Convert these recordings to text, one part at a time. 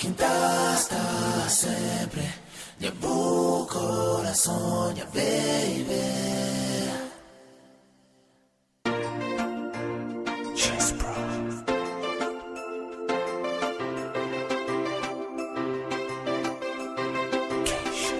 hasta sempre. Nie było corazón, yeah, baby. Chess Pro. Kaysha.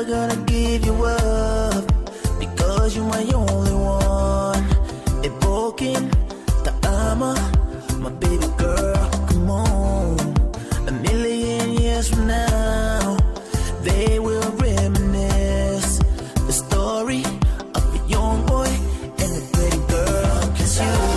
Gonna give you up because you're my only one. Evoking the ama, my baby girl. Come on, a million years from now, they will reminisce the story of a young boy and a pretty girl. 'Cause you.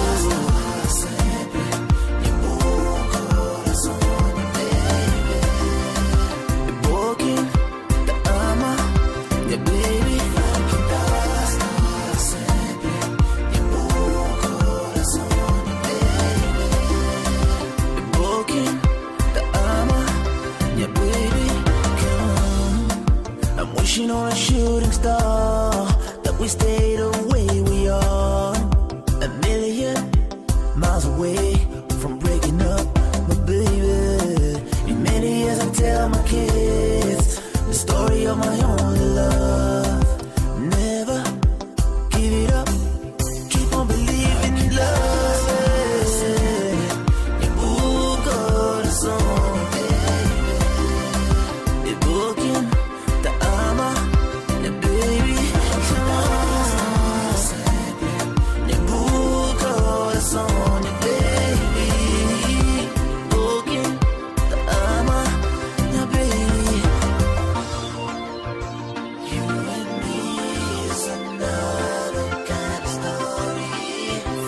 Wishing on a shooting star that we stay the way we are, a million miles away from breaking up, my baby. In many years I tell my kids the story of my only love. Never give it up, keep on believing in love.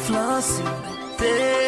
Flan, Sempre.